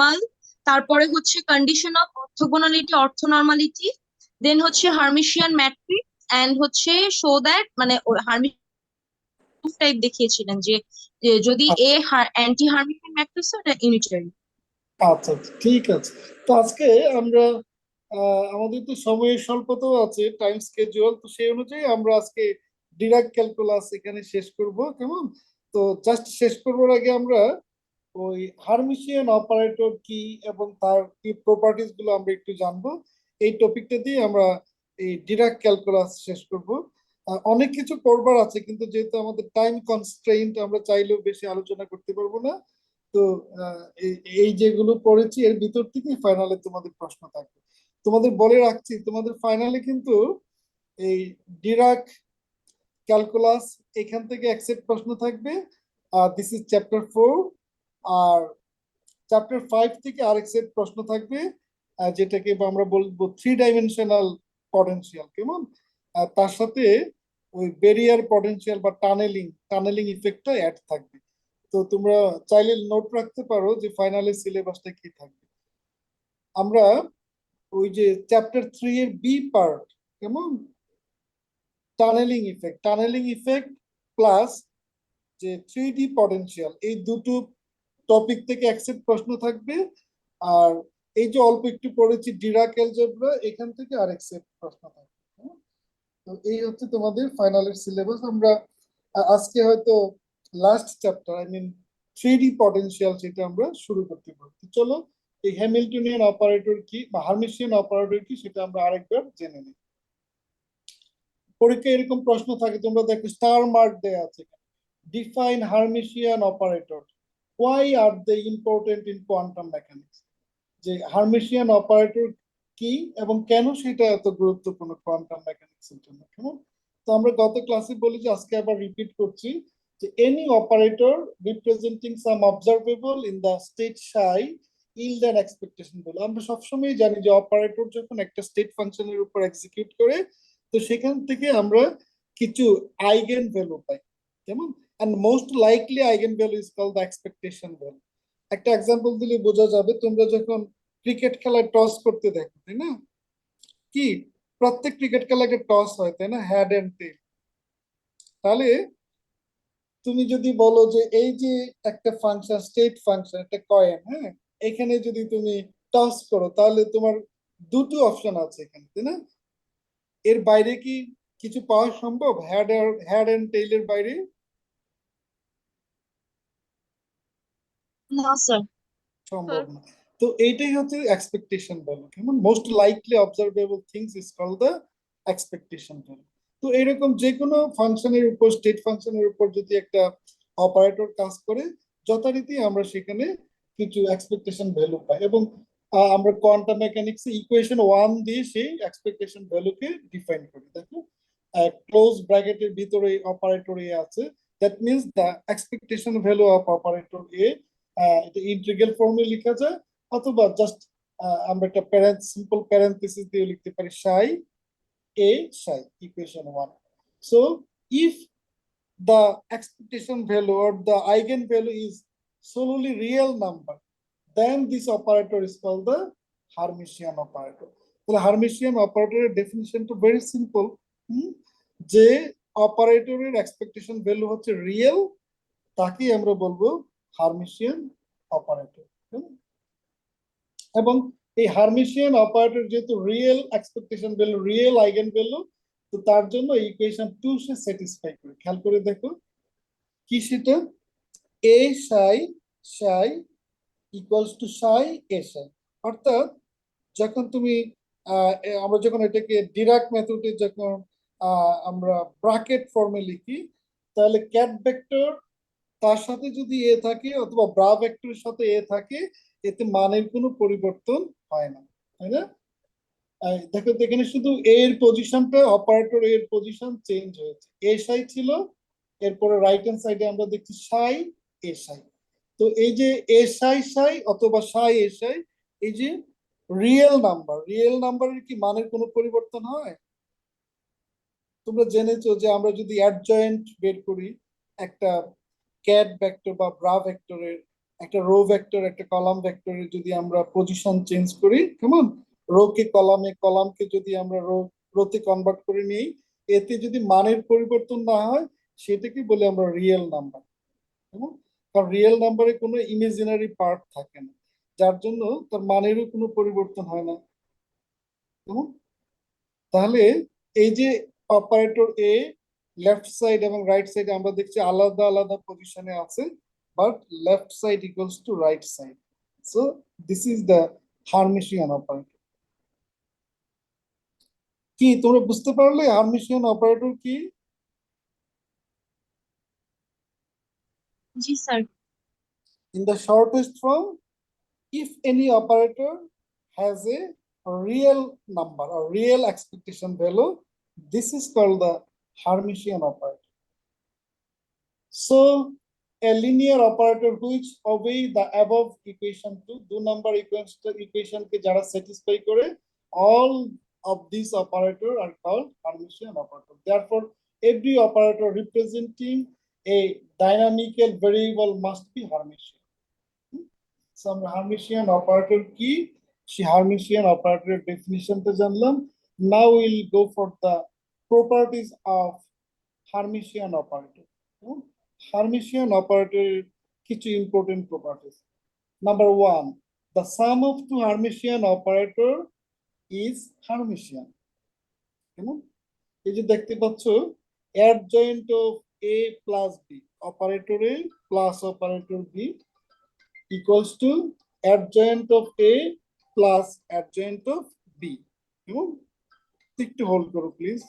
Normal, তারপরে হচ্ছে condition of অর্থোগোনালিটি অর্থনর্মালিটি, দেন হচ্ছে হার্মিশিয়ান ম্যাট্রিক্স, এন্ড হচ্ছে শো দ্যাট মানে হার্মিশিয়ান টাইপ দেখিয়েছিলেন যে যে যদি এ আচ্ছা অ্যান্টি হার্মিশিয়ান ম্যাট্রিক্স হয় এটা ইউনিটারি। আচ্ছা আচ্ছা, ঠিক আছে। তো আজকে আমরা আমাদের তো সময়ের স্বল্পতাও আছে, টাইম স্কেজুয়াল, তো সেই অনুযায়ী আমরা আজকে ডিরাক ক্যালকুলাস এখানে শেষ করব, কেমন? তো জাস্ট শেষ করবার আগে আমরা ওই হার্মিশিয়ান অপারেটর কি এবং তার কি প্রপার্টিজ গুলো আমরা একটু জানবো। এই টপিকটা দিয়ে আমরা এই ডিরাক ক্যালকুলাস শেষ করব। অনেক কিছু করবার আছে, কিন্তু যেহেতু আমাদের টাইম কনস্ট্রেইন্ট আমরা চাইলেও বেশি আলোচনা করতে পারবো না। তো এই এই যেগুলো পড়েছি এর ভিতর থেকে ফাইনালে তোমাদের প্রশ্ন থাকবে। তোমাদের বলে রাখছি, তোমাদের ফাইনালে কিন্তু এই ডিরাক ক্যালকুলাস এখান থেকে একসেপ্ট প্রশ্ন থাকবে। This is chapter 4। আর চ্যাপ্টার 5 থেকে আরেক সেট প্রশ্ন থাকবে, যেটাকে আমরা বলবো 3 ডাইমেনশনাল পটেনশিয়াল, কেমন? তার সাথে ওই বেরিয়ার পটেনশিয়াল বা টানেলিং টানেলিং ইফেক্টটা অ্যাড থাকবে। তো তোমরা চাইলে নোট রাখতে পারো যে ফাইনালের সিলেবাসটা কি থাকবে। আমরা ওই যে চ্যাপ্টার 3 এর বি পার্ট, কেমন, টানেলিং ইফেক্ট প্লাস যে 3D পটেনশিয়াল, এই দুটো টপিক থেকে একসেপ্ট প্রশ্ন থাকবে। আর এই যে অল্প একটু পড়েছি ডিরাক অ্যালজেব্রা, এখান থেকে আরেক সেট প্রশ্ন থাকবে। হ্যাঁ? তো এই হচ্ছে তোমাদের ফাইনালের সিলেবাস। আমরা আজকে হয়তো last chapter, I mean 3D potential, সেটা আমরা শুরু করতে পারি। তো চলো, এই হ্যামিল্টনিয়ান অপারেটর কি বা হার্মিশিয়ান অপারেটর কি সেটা আমরা আরেকবার জেনে নিই। পরীক্ষায় এরকম প্রশ্ন থাকে, তোমরা দেখো স্টার মার্ক দেয়া আছে, define Hermitian operator, why are they important in quantum mechanics. যে হার্মিশিয়ান অপারেটর কি এবং কেন সেটা এত গুরুত্বপূর্ণ কোয়ান্টাম মেকানিক্স এর জন্য, কেমন? তো আমরা গত ক্লাসে বলি, যে আজকে আবার রিপিট করছি, যে any operator representing some observable in the state Sai yield an expectation বলে। আমরা সবসময় জানি যে অপারেটর যখন একটা স্টেট ফাংশনের উপর এক্সিকিউট করে, তো সেখান থেকে আমরা কিছু আইগেন ভ্যালু পাই, কেমন? And most likely eigenvalue is called the expectation value. একটা এক্সাম্পল দিলে বোঝা যাবে, তোমরা যখন ক্রিকেট খেলায় টস করতে দেখো, তাই না? কি প্রত্যেক ক্রিকেট খেলাকে টস হয়, তাই না, হ্যাড এন্ড টেল। তাহলে তুমি যদি বলো যে এই যে একটা ফাংশন, স্টেট ফাংশন, একটা কয়েন, হ্যাঁ, এখানে যদি তুমি টস করো, তাহলে তোমার দুটো অপশন আছে এখানে, তাই না? এর বাইরে কি কিছু পাওয়া সম্ভব? হ্যাড এন্ড টেইলের বাইরে না স্যার। সম্ভব না। তো এইটাই হচ্ছে এক্সপেকটেশন ভ্যালু, কেমন? Most likely observable things is called the expectation value. তো এরকম যে কোনো ফাংশনের উপর, স্টেট ফাংশনের উপর যদি একটা অপারেটর কাজ করে, যথারীতি আমরা সেখানে কিছু এক্সপেকটেশন ভ্যালু পাই। এবং আমরা কোয়ান্টাম মেকানিক্স ইকুয়েশন 1 দিয়ে সেই এক্সপেকটেশন ভ্যালুকে ডিফাইন করি। দেখো, ক্লোজ ব্র্যাকেটের ভিতরে অপারেটর এ আছে, that means the expectation value of operator A. এটা ইন্টিগ্রাল ফর্মে লেখা যায়, অথবা জাস্ট আমরা একটা সিম্পল প্যারেন্থেসিস দিয়ে লিখতে পারি সাই এ সাই, equation 1। So if the expectation value or the eigenvalue is solely real number, then this operator is called the Hermitian operator. তাহলে হার্মিশিয়ান অপারেটরের ডেফিনিশনটা ভেরি সিম্পল, যে অপারেটরের এক্সপেকটেশন ভ্যালু হচ্ছে রিয়েল, তাকেই আমরা বলবো হার্মিশিয়ান অপারেটর। এবং এই হার্মিশিয়ান অপারেটর যেহেতু real expectation value, real eigen value, তো তার জন্য ইকুয়েশন 2 সে স্যাটিসফাই করে। খেয়াল করে দেখো কি সেটা, এ সাই সাই ইকুয়ালস টু সাই এ সাই। অর্থাৎ যখন তুমি আমরা যখন এটাকে ডিরাক মেথডে যখন আমরা ব্রাকেট ফর্মে লিখি, তাহলে ক্যাট ভেক্টর তার সাথে যদি এ থাকে অথবা ব্রা ভেক্টরের সাথে এ থাকে, এতে মানের কোনো পরিবর্তন হয় না, তাই না? দেখো তো, এখানে শুধু এর পজিশনটা, অপারেটর এর পজিশন চেঞ্জ হয়েছে, এ সাই ছিল, এরপরে রাইট হ্যান্ড সাইডে আমরা দেখছি সাই এ সাই। তো এই যে এ সাই সাই অথবা সাই এ সাই, এই যে রিয়েল নাম্বারের কি মানের কোনো পরিবর্তন হয়? তোমরা জেনেছো যে আমরা যদি অ্যাডজয়েন্ট বের করি একটা ক্যাট ভেক্টর বা ব্রা ভেক্টরের, একটা রো ভেক্টর একটা কলাম ভেক্টরের যদি আমরা পজিশন চেঞ্জ করি, কেমন, রো কে কলামে, কলামকে যদি আমরা রোতে কনভার্ট করে নিই, এতে যদি মানের পরিবর্তন না হয় সেটাকে বলে আমরা রিয়েল নাম্বার। কেমন, কারণ রিয়েল নাম্বারে কোনো ইমেজিনারি পার্ট থাকে না, যার জন্য তার মানেরও কোনো পরিবর্তন হয় না। কেমন, তাহলে এই যে অপারেটর এ লেফট সাইড এবং রাইট সাইড আমরা দেখছি আলাদা আলাদা পজিশনে আছে, but left side equals to right side. So this is the hermitian operator. কি তোমরা বুঝতে পারলে হার্মিশিয়ান অপারেটর কি? জি sir. In the shortest form, if any operator has a real number or real expectation value, this is called the Hermitian operator. So a linear operator which obey the above equation to do number equation ke jara satisfy kore, all of these operator are called Hermitian operator. Therefore every operator representing a dynamical variable must be Hermitian. Some Hermitian operator কি, সে Hermitian operator definition তো জানলাম। Now we'll go for the properties of Hermitian operator. Hermitian operator কিছু important properties. Number one, the sum of two Hermitian operator is Hermitian. কেমন, এই যে দেখতে পাচ্ছ adjoint of a plus b, operator a plus operator b equals to adjoint of A plus adjoint of B. একটু hold করো please.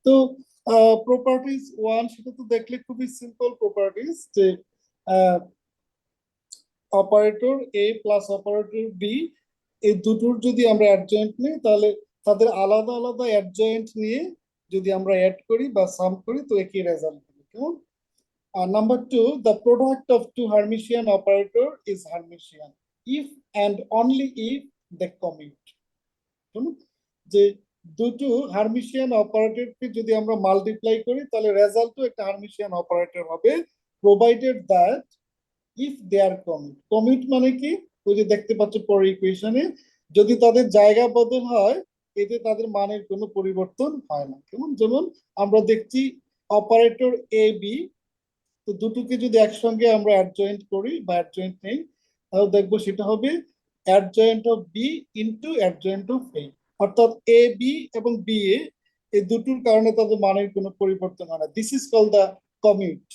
তো properties one, সেটা তো দেখলে খুবই সিম্পল প্রপার্টিজ, যে অপারেটর এ প্লাস অপারেটর বি, এই দুটোর যদি আমরা অ্যাডজয়েন্ট নিই তাহলে তাদের আলাদা আলাদা অ্যাডজয়েন্ট নিয়ে যদি আমরা অ্যাড করি বা সাম করি তো একই রেজাল্ট হবে। কেমন, number two, the product of two Hermitian operator is Hermitian if and only if they commute. যে দুটো হার্মিশিয়ান অপারেটরকে যদি আমরা মাল্টিপ্লাই করি তাহলে রেজাল্টও একটা হার্মিশিয়ান অপারেটর হবে, provided that if they are commit. Commit মানে কি? ওই যে দেখতে পাচ্ছ পরের ইকুয়েশনে, যদি তাদের জায়গা বদল হয় এতে তাদের মানের কোনো পরিবর্তন হয় না। কেমন? যেমন আমরা দেখছি অপারেটর এ বি, তো দুটোকে যদি একসঙ্গে আমরা অ্যাডজয়েন্ট করি বা অ্যাডজয়েন্ট নেই, তাহলে দেখবো সেটা হবে adjoint of B into adjoint of A. অর্থাৎ এ বি এবং বি এ, এই দুটোর কারণে তাদের মানের কোনো পরিবর্তন হয় না। This is call the commute,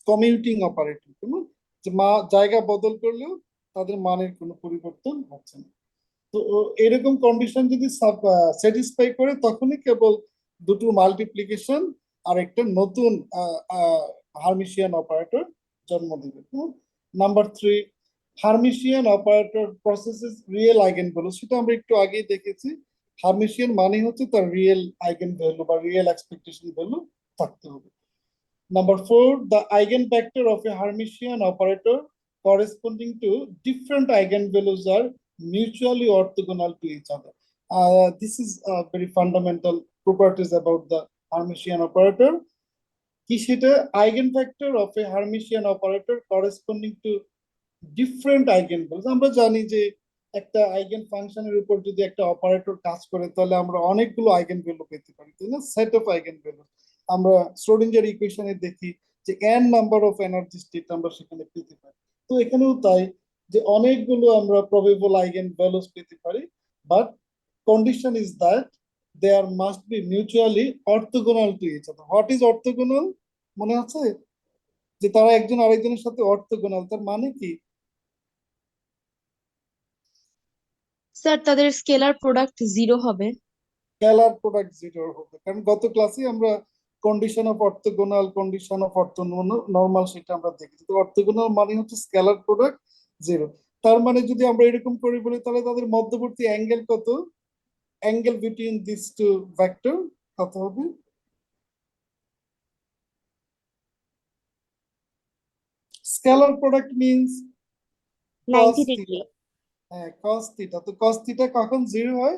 commuting operator. কেমন? যে জায়গা বদল করলেও তাদের মানের কোনো পরিবর্তন হচ্ছে না। তো এরকম কন্ডিশন যদি স্যাটিসফাই করে তখনই কেবল দুটো মাল্টিপ্লিকেশন আর একটা নতুন হার্মিশিয়ান অপারেটর জন্ম দিবে। Number 3, Hermitian operator processes real eigen value. সেটা আমরা একটু আগেই দেখেছি। হার্মিশিয়ান মানে হচ্ছে তার রিয়েল আইগেন ভ্যালু বা রিয়েল এক্সপেকটেশন ভ্যালু থাকতে হবে। Number 4, the eigenvector of a Hermitian operator corresponding to different eigenvalues are mutually orthogonal to each other. This is very fundamental properties about the Hermitian operator. কি সেটা? eigenvector of a Hermitian operator corresponding to different eigenvalues. আমরা জানি যে একটা eigen ফাংশনের উপর যদি একটা অপারেটর কাজ করে তাহলে আমরা অনেকগুলো আইগেন ভ্যালু পেতে পারি, তাই না? সেট অফ আইগেন ভ্যালু আমরা শ্রোডিঞ্জার ইকুয়েশনে দেখি যে n number of energy state আমরা সেখানে পেতে পারি। তো এখানেও তাই, যে অনেকগুলো আমরা প্রবেবল আইগেন ভ্যালুস পেতে পারি, but condition is that there must be mutually orthogonal to each other. What is orthogonal? মনে আছে যে তারা একজন আরেকজনের সাথে অর্থোগোনাল, তার মানে কি? স্যার তাদের স্কেলার প্রোডাক্ট 0 হবে। স্কেলার প্রোডাক্ট জিরো হবে, কারণ গত ক্লাসে আমরা condition of orthogonal, condition of normal সেটা আমরা দেখেছি। তো অর্থোগোনাল মানে হচ্ছে স্কেলার প্রোডাক্ট জিরো। তার মানে যদি আমরা এরকম করে বলি তাহলে তাদের মধ্যবর্তী অ্যাঙ্গেল কত? Angle between this two vector কত হবে? Scalar product means cos 90 degree. Theta. হ্যাঁ, কস থিটা। তো কস থিটা কখন জিরো হয়?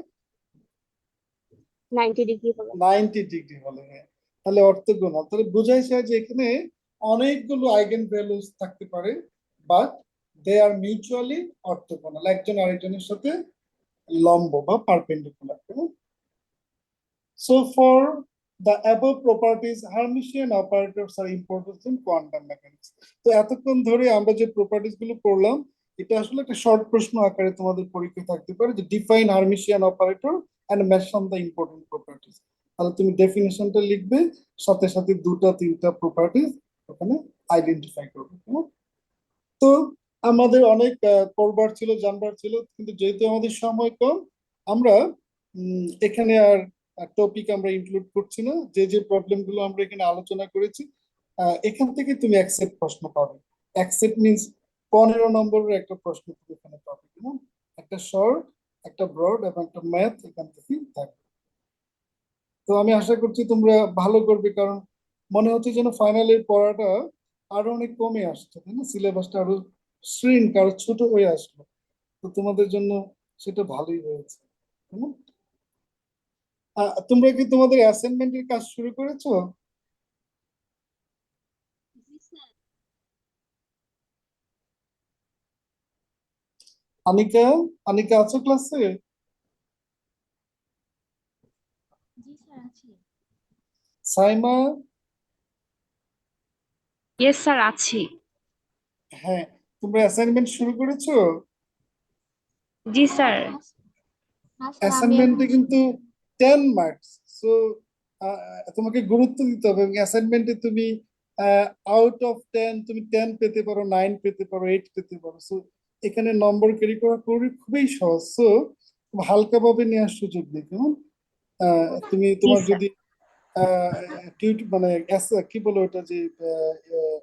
90 ডিগ্রি হলো। 90 ডিগ্রি হলে। হ্যাঁ, তাহলে অর্থোগোনাল। তাহলে বোঝাইছে যে এখানে অনেকগুলো আইগেন ভ্যালুস থাকতে পারে, but they are mutually orthogonal, একজন আরেকজনের সাথে লম্ব বা perpendicular. So for the above properties, Hermitian operators are important in quantum mechanics. তো এতক্ষণ ধরে আমরা যে প্রপার্টিস গুলো পড়লাম, এটা আসলে একটা শর্ট প্রশ্ন আকারে তোমাদের পরীক্ষায় থাকতে পারে, যে define Hermitian operator and mention the important properties. তাহলে তুমি ডেফিনেশনটা লিখবে, সাথে সাথে দুটা তিনটা প্রপার্টিস ওখানে আইডেন্টিফাই করবে। তো আমাদের অনেক পড়বার ছিল, জানবার ছিল, কিন্তু যেহেতু আমাদের সময় কম, আমরা এখানে আর টপিক আমরা ইনক্লুড করছি না। যে যে প্রবলেম গুলো আমরা এখানে আলোচনা করেছি, এখান থেকে তুমি অ্যাকসেপ্ট প্রশ্ন পাবে। অ্যাকসেপ্ট মিনস 15 নম্বরের একটা প্রশ্ন তুমি এখানে পাবে। একটা শর্ট, একটা ব্রড এবং একটা ম্যাথ এখান থেকে থাকবে। তো আমি আশা করছি তোমরা ভালো করবে, কারণ মনে হচ্ছে যেন ফাইনালের পড়াটা আরো অনেক কমে আসছে, তাই না? সিলেবাসটা আরো শ্রিঙ্ক, আরো ছোট হয়ে আসলো। তো তোমাদের জন্য সেটা ভালোই হয়েছে। কেমন? তোমরা কি তোমাদের অ্যাসাইনমেন্টের কাজ শুরু করেছো? আনিকা, আনিকা আছো ক্লাসে? জি স্যার আছি। সাইমা? ইয়েস স্যার আছি। হ্যাঁ, তোমরা অ্যাসাইনমেন্ট শুরু করেছো? জি স্যার। অ্যাসাইনমেন্টে কিন্তু 10 মার্কস। সো তোমাকে গুরুত্ব দিতে হবে, এবং অ্যাসাইনমেন্টে তুমি আউট অফ 10 তুমি 10 পেতে পারো, 9 পেতে পারো, 8 পেতে পারো। সো এখানে নম্বর ক্যারি করা খুবই সহজ। সো হালকাভাবে নেওয়ার সুযোগ নেই। কেমন? তুমি জি তোমার স্যার। যদি মানে কি বলো ওটা, যে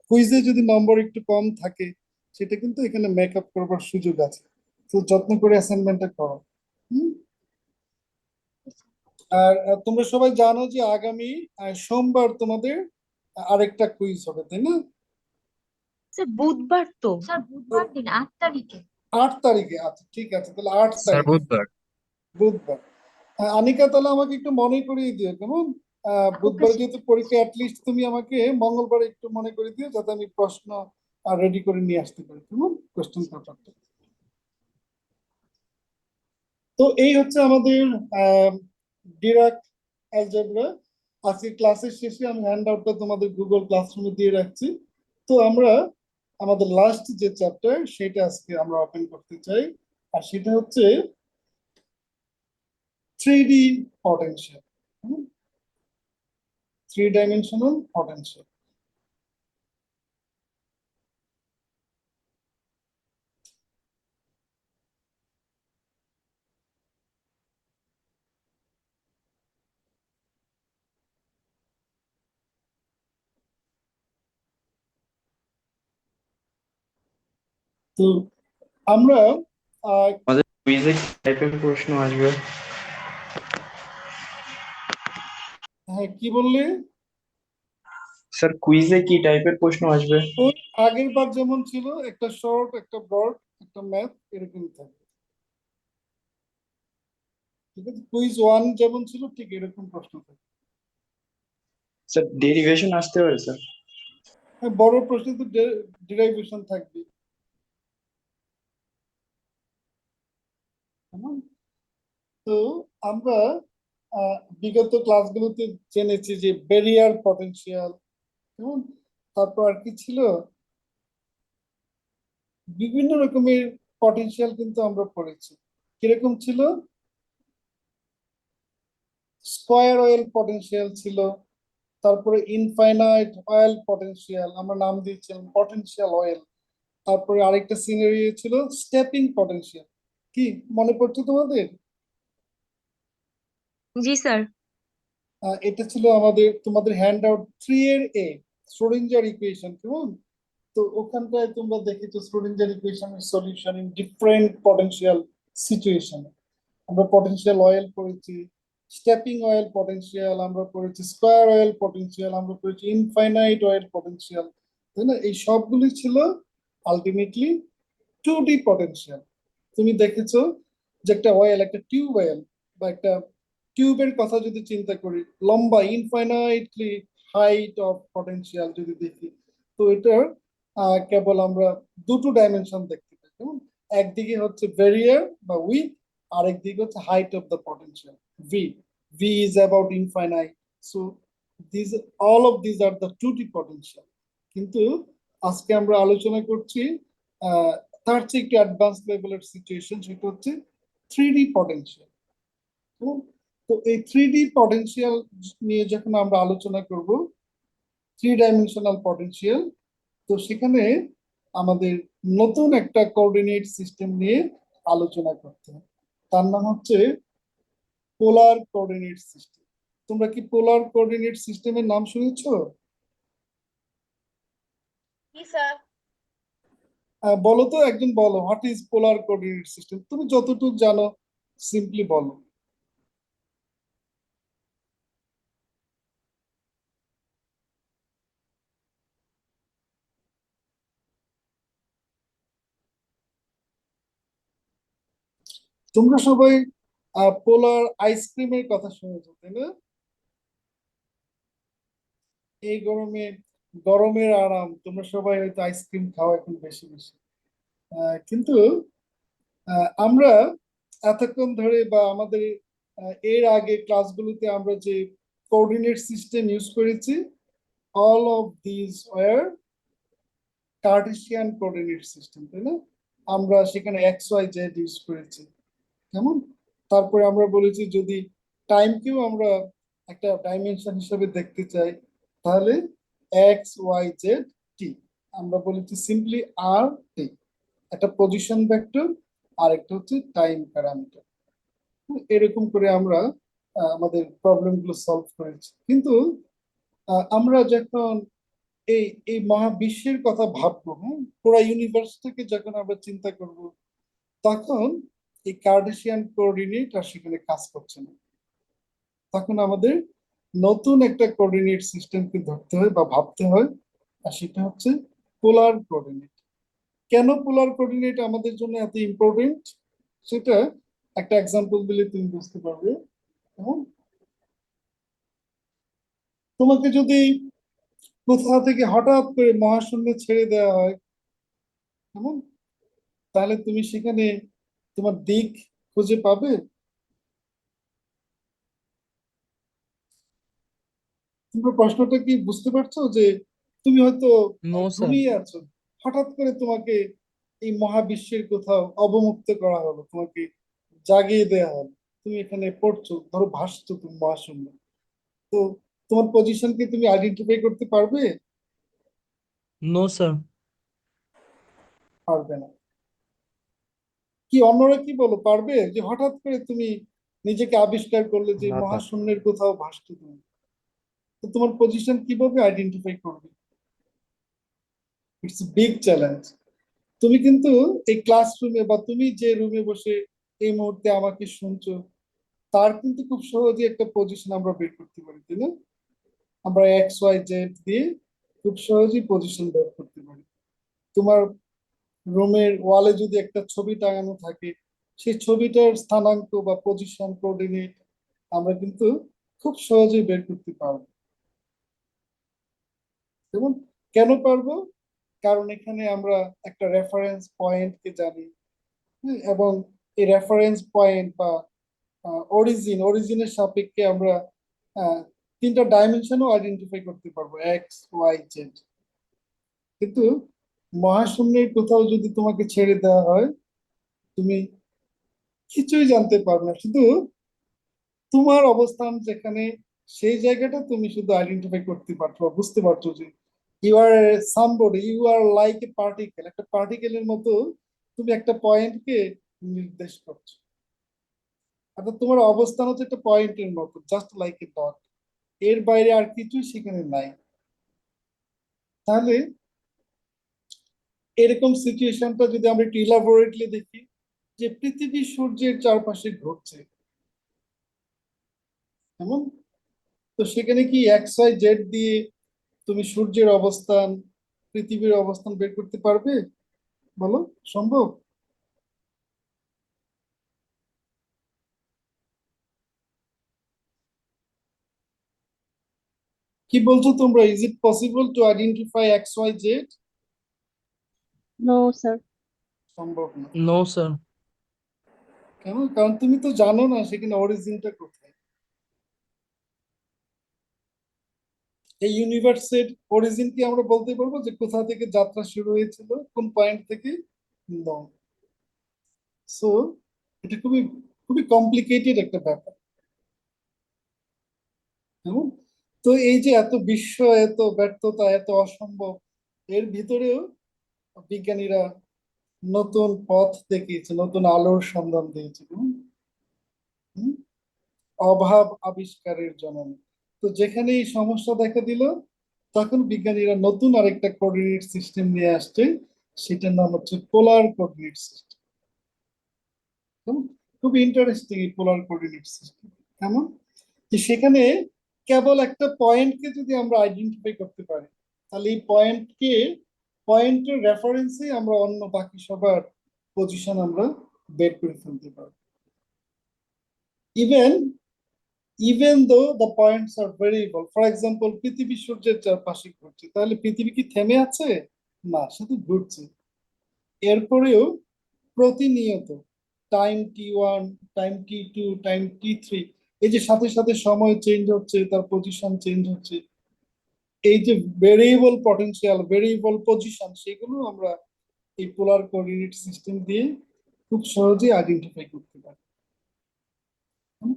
কুইজে যদি নম্বর একটু কম থাকে সেটা কিন্তু এখানে মেক আপ করবার সুযোগ আছে। তো যত্ন করে অ্যাসাইনমেন্টটা করো। হুম? আর তোমরা সবাই জানো যে আগামী সোমবার তোমাদের আরেকটা কুইজ হবে, তাই না? স্যার বুধবার তো। স্যার বুধবার দিন 8 তারিখে। 8 তারিখে? আচ্ছা ঠিক আছে, তাহলে 8 স্যার তারিখ বুধবার। বুধবার। আনিকা, তাহলে আমাকে একটু মনে করিয়ে দিও, কেমন? ওকে বুধবার যেহেতু পরীক্ষা, অ্যাটলিস্ট তুমি আমাকে মঙ্গলবার একটু মনে করে দিও, যাতে আমি প্রশ্ন রেডি করে নিয়ে আসতে পারি, কেমন? কোশ্চেন পেপারটা। তো এই হচ্ছে আমাদের ডিরাক অ্যালজেব্রা। আজকে ক্লাসের শেষে আমি হ্যান্ড আউটটা তোমাদের গুগল ক্লাসরুমে দিয়ে রাখছি। তো আমরা আমাদের লাস্ট যে চ্যাপ্টার, সেটা আজকে আমরা ওপেন করতে চাই। আর সেটা হচ্ছে 3D পটেনশিয়াল, 3 ডাইমেনশনাল পটেনশিয়াল। তো আমরা আহ, আমাদের কুইজে কি টাইপের প্রশ্ন আসবে? হ্যাঁ, কি বললে? স্যার, কুইজে কি টাইপের প্রশ্ন আসবে? ওই আগের বার যেমন ছিল, একটা শর্ট, একটা ব্রড, একটা ম্যাথ, এরকম থাকবে। ঠিক আছে, কুইজ 1 যেমন ছিল ঠিক এরকম প্রশ্ন থাকবে। স্যার, ডেরিভেশন আসতে পারে স্যার? হ্যাঁ, বড় প্রশ্নে তো ডিরাইভেশন থাকবে। কেমন? তো আমরা বিগত ক্লাসগুলোতে জেনেছি যে ব্যারিয়ার পটেনশিয়াল, কেমন? তারপর আর কি ছিল, বিভিন্ন রকমের পটেনশিয়াল কিন্তু আমরা পড়েছি। কিরকম ছিল? স্কয়ার অয়েল পটেনশিয়াল ছিল, তারপরে ইনফাইনাইট অয়েল পটেনশিয়াল, আমরা নাম দিয়েছিলাম পটেনশিয়াল অয়েল। তারপরে আরেকটা সিনারিও ছিল স্টেপিং পটেনশিয়াল। কি মনে পড়ছে তোমাদের? জি স্যার। এটা ছিল আমাদের তোমাদের হ্যান্ড আউট 3 এর শ্রোডিঞ্জার ইকুয়েশন, কেমন? তো ওখানটায় তোমরা দেখেছো শ্রোডিঞ্জার ইকুয়েশনের solution in different potential situation. আমরা পটেনশিয়াল অয়েল পড়েছি, স্টেপিং অয়েল পটেনশিয়াল আমরা পড়েছি, স্কয়ার অয়েল পটেনশিয়াল আমরা পড়েছি, ইনফাইনাইট অয়েল পটেনশিয়াল, তাই না? এই সবগুলি ছিল আলটিমেটলি 2D পটেনশিয়াল। তুমি দেখেছো যে একটা অয়েল, একটা টিউব অয়েল বা একটা টিউবের কথা যদি চিন্তা করি, লম্বা ইনফাইনাইটলি হাইট অফ পটেনশিয়াল যদি দেখি, তো এটার কেবল আমরা দুটো ডাইমেনশন দেখতে পাই, কেমন? একদিকে হচ্ছে ভেরিয়ার বা উইথ, আরেকদিকে হচ্ছে height of the potential, V. V is about infinite. So this, all of this are the 2D potential. কিন্তু আজকে আমরা আলোচনা করছি আহ, তার চেয়ে একটু অ্যাডভান্স লেভেলের সিচুয়েশন, সেটা হচ্ছে 3D পটেনশিয়াল। তো এই 3D পটেনশিয়াল নিয়ে যখন আমরা আলোচনা করব, 3 ডাইমেনশনাল পটেনশিয়াল, তো সেখানে আমাদের নতুন একটা কোঅর্ডিনেট সিস্টেম নিয়ে আলোচনা করতে হবে। তার নাম হচ্ছে পোলার কোঅর্ডিনেট সিস্টেম। তোমরা কি পোলার কোঅর্ডিনেট সিস্টেমের নাম শুনেছো? জি স্যার। বলো তো, একজন বলো, what is polar coordinate system? তুমি যতটুকু জানো সিম্পলি বলো। তোমরা সবাই পোলার আইসক্রিমের কথা শুনেছো, তাই না? এই গরমে, গরমের আরাম, তোমরা সবাই হয়তো আইসক্রিম খাও এখন বেশি বেশি। কিন্তু আমরা এতক্ষণ ধরে বা আমাদের এর আগে ক্লাসগুলোতে আমরা যে কোঅর্ডিনেট সিস্টেম ইউজ করেছি, all of this were Cartesian coordinate system, তাই না? আমরা সেখানে এক্স ওয়াই জেড ইউজ করেছি, কেমন? তারপরে আমরা বলেছি যদি টাইমকেও আমরা একটা ডাইমেনশন হিসেবে দেখতে চাই, তাহলে এক্স ওয়াই জেড টি, আমরা বলেছি সিম্পলি আর টি, একটা পজিশন ভেক্টর আর একটা হচ্ছে টাইম প্যারামিটার। এরকম করে আমরা আমাদের প্রবলেম গুলো সলভ করেছি। কিন্তু আমরা যখন এই এই মহাবিশ্বের কথা ভাববো, হ্যাঁ, পুরো ইউনিভার্সটাকে যখন আমরা চিন্তা করব, তখন এই কার্টেসিয়ান কোঅর্ডিনেট আর সেখানে কাজ করছে না। তখন আমাদের নতুন একটা কোঅর্ডিনেট সিস্টেমকে ধরতে হয় বা ভাবতে হয়, আর সেটা হচ্ছে পোলার কোঅর্ডিনেট। কেন পোলার কোঅর্ডিনেট আমাদের জন্য এত ইম্পর্টেন্ট, সেটা একটা এক্সাম্পল দিলে তুমি বুঝতে পারবে। কেমন? তোমাকে যদি কোথাও থেকে হঠাৎ করে মহাশূন্যে ছেড়ে দেওয়া হয়, কেমন, তাহলে তুমি সেখানে তোমার দিক খুঁজে পাবে? তোমার প্রশ্নটা কি বুঝতে পারছো যে তুমি হয়তো নো স্যার। ঘুমিয়ে আছো, হঠাৎ করে তোমাকে এই মহাবিশ্বের কোথাও অবমুক্ত করা হলো, তোমাকে জাগিয়ে দেওয়া হলো, তুমি এখানে পড়ছো, ধরো ভাসছো তুমি মহাশূন্য, তো তোমার পজিশনকে তুমি আইডেন্টিফাই করতে পারবে? No sir. পারবে না। কি অন্যরা কি বলো, পারবে? যে হঠাৎ করে তুমি নিজেকে আবিষ্কার করলে যে না স্যার। মহাশূন্যের কোথাও ভাসছো তুমি, তো তোমার পজিশন কিভাবে আইডেন্টিফাই করবে? It's big challenge. তুমি কিন্তু এই ক্লাসরুমে বা তুমি যে রুমে বসে এই মুহূর্তে আমাকে শুনছো, তার কিন্তু খুব সহজে একটা পজিশন আমরা বের করতে পারি, তাই না? আমরা XYZ দিয়ে খুব সহজেই পজিশন বের করতে পারি। তোমার রুমের ওয়ালে যদি একটা ছবি টাঙানো থাকে, সেই ছবিটার স্থানাঙ্ক বা পজিশন কোঅর্ডিনেট আমরা কিন্তু খুব সহজেই বের করতে পারবো। এবং কেন পারবো? কারণ এখানে আমরা একটা রেফারেন্স পয়েন্টকে জানি, এবং এই রেফারেন্স পয়েন্ট বা অরিজিনের সাপেক্ষে আমরা আহ, তিনটা ডাইমেনশনও আইডেন্টিফাই করতে পারবো, XYZ। কিন্তু মহাশূন্যের কোথাও যদি তোমাকে ছেড়ে দেওয়া হয়, তুমি কিছুই জানতে পারবে না, শুধু তোমার অবস্থান যেখানে, সেই জায়গাটা তুমি শুধু আইডেন্টিফাই করতে পারছো, বুঝতে পারছো যে you are somebody, you are like a particle, একটা পার্টিকেলের মতো তুমি একটা পয়েন্টকে নির্দেশ করছো। অর্থাৎ তোমার অবস্থান হচ্ছে একটা পয়েন্টের মতো, জাস্ট লাইক এ ডট, এর বাইরে আর কিছুই সেখানে নাই। তাহলে এরকম সিচুয়েশনটা যদি আমরা একটু ইলাবোরেটলি দেখি, যে পৃথিবী সূর্যের চারপাশে ঘুরছে, এমন, তো সেখানে কি XYZ দিয়ে তুমি সূর্যের অবস্থান, পৃথিবীর অবস্থান বের করতে পারবে? বলো, সম্ভব? কি বলছো তোমরা, is it possible to identify XYZ? No, sir. সম্ভব না। No sir. কেন? কারণ তুমি তো জানো না সেখানে অরিজিনটা কোথায়। এই ইউনিভার্সের অরিজিন কি আমরা বলতে পারবো যে কোথা থেকে যাত্রা শুরু হয়েছিল, কোন পয়েন্ট থেকে? নো। সো এটা খুবই খুবই কমপ্লিকেটেড একটা ব্যাপার। কেমন? তো এই যে এত বিশ্ব, এত ব্যর্থতা, এত অসম্ভব, এর ভিতরেও বিজ্ঞানীরা নতুন পথ দেখিয়েছে, নতুন আলোর সন্ধান দিয়েছে। হুম? অভাব আবিষ্কারের জননী। তো যেখানে এই সমস্যা দেখা দিল, তখন বিজ্ঞানীরা নতুন আরেকটা কোঅর্ডিনেট সিস্টেম নিয়ে আসছে, সেটার নাম হচ্ছে পোলার কোঅর্ডিনেট সিস্টেম। খুব ইন্টারেস্টিং এই পোলার কোঅর্ডিনেট সিস্টেম। কেমন? যে সেখানে কেবল একটা পয়েন্টকে যদি আমরা আইডেন্টিফাই করতে পারি, তাহলে এই পয়েন্টের রেফারেন্সে আমরা অন্য বাকি সবার পজিশন আমরা বের করে ফেলতে পারবো। Even even though the points are variable, for example পৃথিবী সূর্যের চারপাশে ঘুরছে, তাহলে পৃথিবী কি থেমে আছে? না, শুধু ঘুরছে। এরপরেও প্রতিনিয়ত time T1, time T2, time T3, এই যে সাথে সাথে সময় চেঞ্জ হচ্ছে, তার পজিশন চেঞ্জ হচ্ছে, এই যে ভেরিয়েবল পটেনশিয়াল, ভেরিয়েবল পজিশন, সেগুলো আমরা এই পোলার কোঅর্ডিনেট সিস্টেম দিয়ে খুব সহজেই আইডেন্টিফাই করতে পারি। হুম?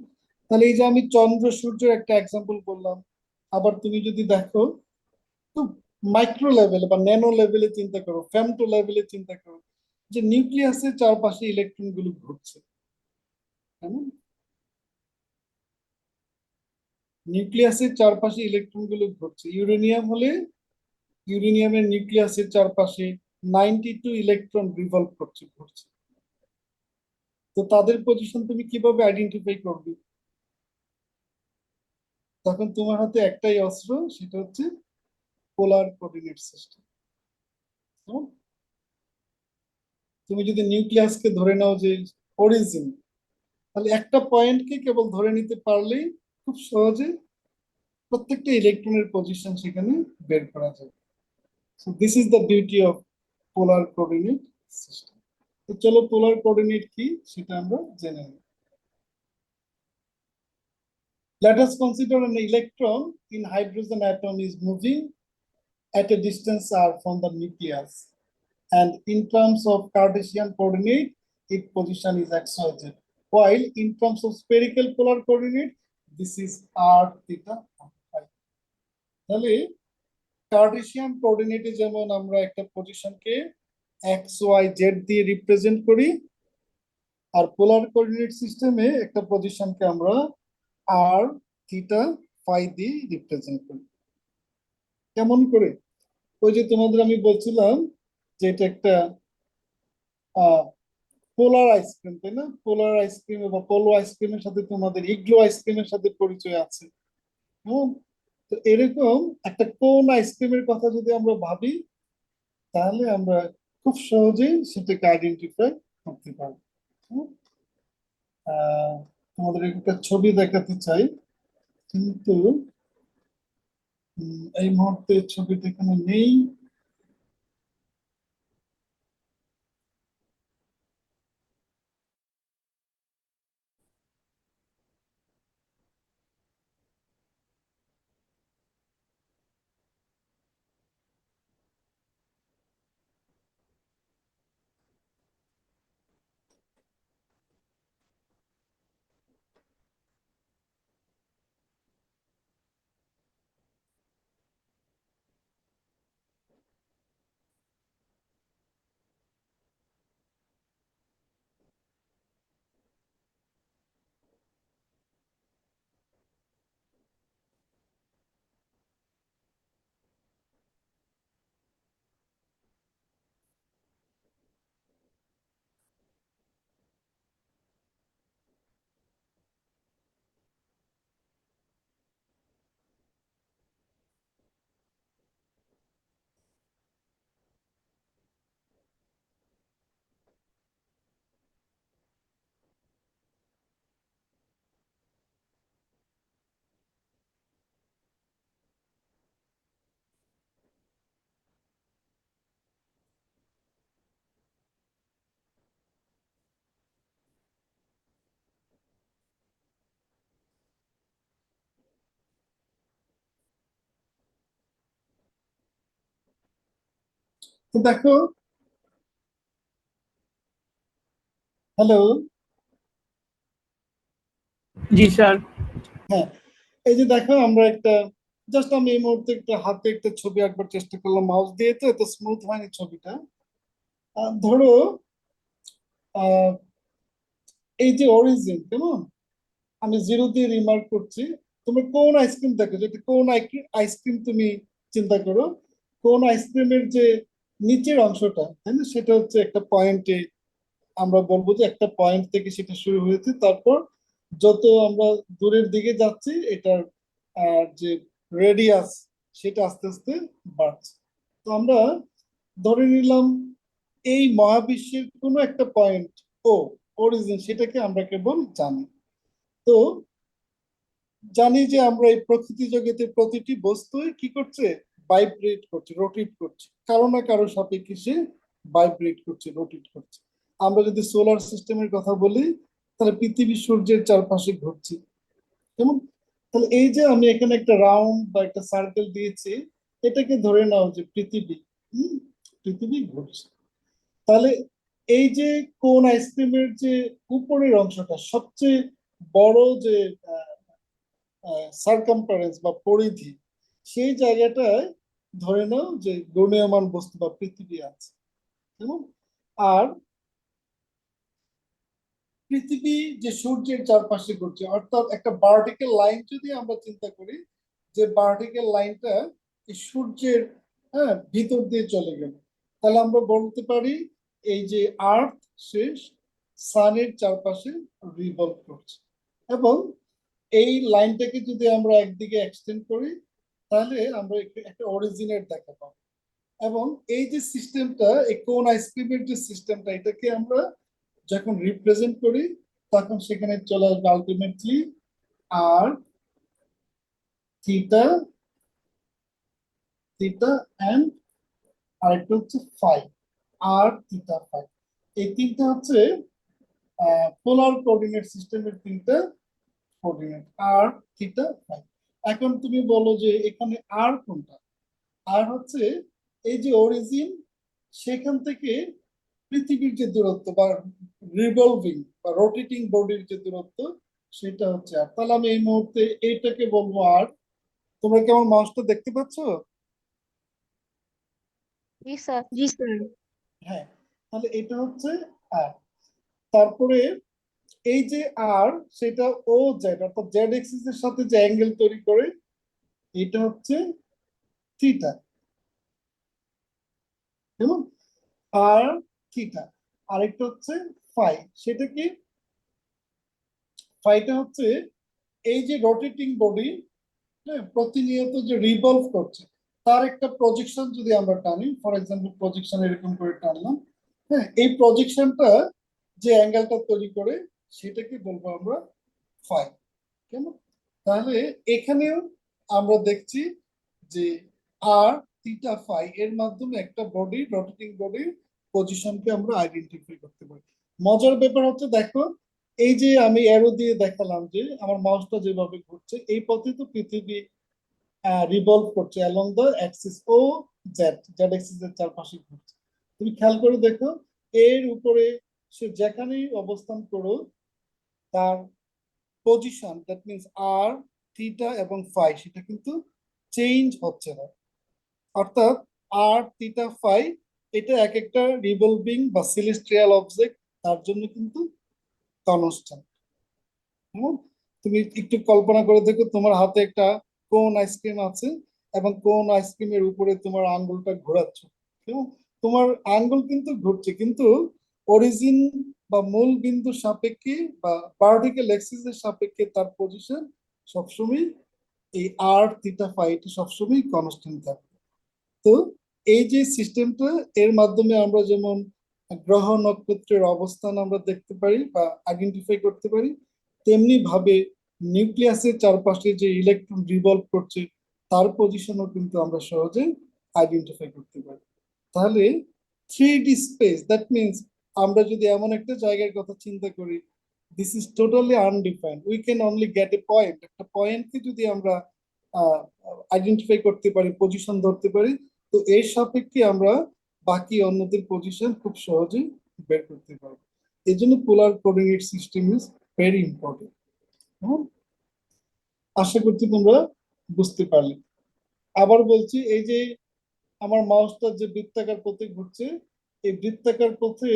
তাহলে এই যে আমি চন্দ্র সূর্যের একটা এক্সাম্পল বললাম, আবার তুমি যদি দেখো, তো মাইক্রো লেভেলে বা ন্যানো লেভেলে চিন্তা করো, ফেমটো লেভেলে চিন্তা করো, যে নিউক্লিয়াসের চারপাশে ইলেকট্রন গুলো ঘুরছে। কেমন? নিউক্লিয়াসের চারপাশে ইলেকট্রন গুলো ঘুরছে। ইউরেনিয়াম হলে ইউরেনিয়ামের নিউক্লিয়াসের চারপাশে 92 ইলেকট্রন রিভলভ করছে, ঘুরছে। তো তাদের পজিশন তুমি কিভাবে আইডেন্টিফাই করবে? তখন তোমার হাতে একটাই অস্ত্র, সেটা হচ্ছে পোলার কোঅর্ডিনেট সিস্টেম। তুমি যদি নিউক্লিয়াসকে ধরে নাও যে অরিজিন, তাহলে একটা পয়েন্টকে কেবল ধরে নিতে পারলেই খুব সহজে প্রত্যেকটা ইলেকট্রনের পজিশন সেখানে বের করা যায়। So this is the beauty of polar coordinate system. তো চলো পোলার কোঅর্ডিনেট কি সেটা আমরা জেনে নিই। Let us consider an electron in hydrogen atom is moving at a distance r from the nucleus, and in terms of Cartesian coordinate, its position is xyz. While in terms of spherical polar coordinate, this is r theta phi. তাহলে Cartesian কোঅর্ডিনেটে যেমন আমরা একটা পজিশনকে x y Z দিয়ে represent করি, আর polar coordinate সিস্টেমে একটা পজিশনকে আমরা আর theta phi দিয়ে রিপ্রেজেন্ট করি। কেমন করে? ওই যে তোমাদের আমি বলছিলাম যে এটা একটা পোলার আইসক্রিম, তাই না? পোলার আইসক্রিম বা পোলো আইসক্রিমের সাথে তোমাদের ইগলো আইসক্রিমের সাথে পরিচয় আছে। হ্যাঁ, তো এরকম একটা কোন আইসক্রিমের কথা যদি আমরা ভাবি, তাহলে আমরা খুব সহজেই সেটাকে আইডেন্টিফাই করতে পারবো। হুম, তোমাদের একটা ছবি দেখাতে চাই, কিন্তু এই মুহূর্তে ছবিটা এখানে নেই। তো দেখো, হ্যালো, जी सर। হ্যাঁ, এই যে দেখো আমরা একটা জাস্ট আমি এই মুহূর্তে একটা হাতে একটা ছবি আঁকবার চেষ্টা করলাম মাউস দিয়ে, তো এত স্মুথ হয়নি ছবিটা। ধরো আহ, এই যে অরিজিন, কেমন, আমি জিরো দিয়ে রিমার্ক করছি। তুমি কোন আইসক্রিম দেখো, যেটা কোন আইসক্রিম তুমি চিন্তা করো, কোন আইসক্রিমের যে নিচের অংশটা, তাই না, সেটা হচ্ছে একটা পয়েন্টে, আমরা বলবো যে একটা পয়েন্ট থেকে সেটা শুরু হয়েছে, তারপর যত আমরা দূরের দিকে যাচ্ছি এটার যে রেডিয়াস সেটা আস্তে আস্তে বাড়ছে। তো আমরা ধরে নিলাম এই মহাবিশ্বের কোনো একটা পয়েন্ট ও অরিজিন, সেটাকে আমরা কেবল জানি। তো জানি যে আমরা এই প্রকৃতি জগতের প্রতিটি বস্তুই কি করছে, ভাইব্রেট করছে, রোটেট করছে, কারো না কারো সাপেক্ষে সে ভাইব্রেট করছে, রোটেট করছে। আমরা যদি সোলার সিস্টেমের কথা বলি, তাহলে পৃথিবী সূর্যের চারপাশে ঘুরছে, কেমন। তাহলে এই যে আমি এখানে একটা রাউন্ড বা একটা সার্কেল দিয়েছি, এটাকে ধরে নাও যে পৃথিবী, হম, পৃথিবী ঘুরছে। তাহলে এই যে কোন আইসক্রিমের যে উপরের অংশটা, সবচেয়ে বড় যে সার্কামফারেন্স বা পরিধি, সেই জায়গাটায় ধরে নাও যে ঘূর্ণায়মান বস্তু বা পৃথিবী আছে, কেমন। আর পৃথিবী যে সূর্যের চারপাশে ঘুরছে, অর্থাৎ একটা ভার্টিক্যাল লাইন যদি আমরা চিন্তা করি, যে ভার্টিক্যাল লাইনটা এই সূর্যের, হ্যাঁ, ভিতর দিয়ে চলে গেল, তাহলে আমরা বলতে পারি এই যে আর্থ শেষ সানের চারপাশে রিভলভ করছে। এবং এই লাইনটাকে যদি আমরা একদিকে এক্সটেন্ড করি, তাহলে আমরা একটা অরিজিনের দেখা পাবো। এবং এই যে সিস্টেমটা, এই কোন আইসক্রিমের যে সিস্টেমটা, এটাকে আমরা যখন রিপ্রেজেন্ট করি, তখন সেখানে চলে আসবে ultimately r theta theta and আরেকটা হচ্ছে ফাই, আর থিটা ফাই। এই তিনটা হচ্ছে পোলার কোঅর্ডিনেট সিস্টেমের তিনটা কোঅর্ডিনেট, আর থিটা ফাই। এখন তুমি বলো যে এখানে আর কোনটা? আর হচ্ছে এই যে অরিজিন, সেখান থেকে পৃথিবীর যে দূরত্ব বা রিভলভিং বা রোটেটিং বডির যে দূরত্ব, সেটা হচ্ছে আর। তাহলে আমি এই মুহূর্তে এইটাকে বলবো আর। তোমরা কি আমার মাউসটা দেখতে পাচ্ছ? জি স্যার। জি স্যার। হ্যাঁ, তাহলে এটা হচ্ছে আর। তারপরে এই যে আর, সেটা ও জেড অর্থাৎ জেড এক্সিস এর সাথে যে অ্যাঙ্গেল তৈরি করে, এটা হচ্ছে থিটা, কেমন? আর থিটা। আরেকটা হচ্ছে ফাই, সেটা কি? ফাইটা হচ্ছে এই যে রোটেটিং বডি, হ্যাঁ, প্রতিনিয়ত যে রিভলভ করছে, তার একটা প্রজেকশন যদি আমরা টানি, ফর এক্সাম্পল প্রজেকশন এরকম করে টানলাম, হ্যাঁ, এই প্রজেকশনটা যে অ্যাঙ্গেলটা তৈরি করে, সেটাকে বলবো আমরা ফাই, কেমন? তাহলে এখানেও আমরা দেখছি যে আর থিটা ফাই এর মাধ্যমে একটা বডি, রোটেটিং বডির পজিশনকে আমরা আইডেন্টিফাই করতে পারি। মজার ব্যাপার হচ্ছে দেখো, এই যে আমি অ্যারো দিয়ে দেখালাম যে আমার মাউসটা যেভাবে ঘুরছে, এই পথে তো পৃথিবী রিভলভ করছে অ্যালং দ্য অ্যাক্সিস ও জেড, জেড অ্যাক্সিস এর চারপাশে ঘুরছে। তুমি খেয়াল করে দেখো, এর উপরে সে যেখানেই অবস্থান করো, তার position, that means r theta এবং ফাই, সেটা কিন্তু চেঞ্জ হচ্ছে না। অর্থাৎ আর থিটা ফাই এটা এক একটা রিভলভিং বা সেলেস্টিয়াল অবজেক্ট, তার জন্য কিন্তু কনস্ট্যান্ট। তুমি একটু কল্পনা করে দেখো, তোমার হাতে একটা কোন আইসক্রিম আছে এবং কোন আইসক্রিমের উপরে তোমার আঙ্গুলটা ঘোরাচ্ছ, কেমন? তোমার আঙ্গুল কিন্তু ঘুরছে, কিন্তু অরিজিন বা মূল বিন্দুর সাপেক্ষে বা ভার্টিক্যাল অ্যাক্সিসের সাপেক্ষে তার পজিশন সবসময় এই আর থিটা ফাই এটা সবসময় কনস্ট্যান্ট থাকবে। তো এই যে সিস্টেমটা, এর মাধ্যমে আমরা যেমন গ্রহ নক্ষত্রের অবস্থান আমরা দেখতে পারি বা আইডেন্টিফাই করতে পারি, তেমনি ভাবে নিউক্লিয়াসের চারপাশে যে ইলেকট্রন রিভলভ করছে, তার পজিশনও কিন্তু আমরা সহজে আইডেন্টিফাই করতে পারি। তাহলে 3D স্পেস, দ্যাট মিনস আমরা যদি এমন একটা জায়গার কথা চিন্তা করি, this is totally undefined, we can only gate A point. একটা পয়েন্টকে যদি আমরা আইডেন্টিফাই করতে পারি, পজিশন ধরতে পারি, তো এর সাপেক্ষে আমরা বাকি অন্যদের পজিশন খুব সহজেই বের করতে পারবো। এই জন্য polar coordinate system is very important. আশা করছি তোমরা বুঝতে পারলে। আবার বলছি, এই যে আমার মাউসটা যে বৃত্তাকার পথে ঘুরছে, এই বৃত্তাকার পথে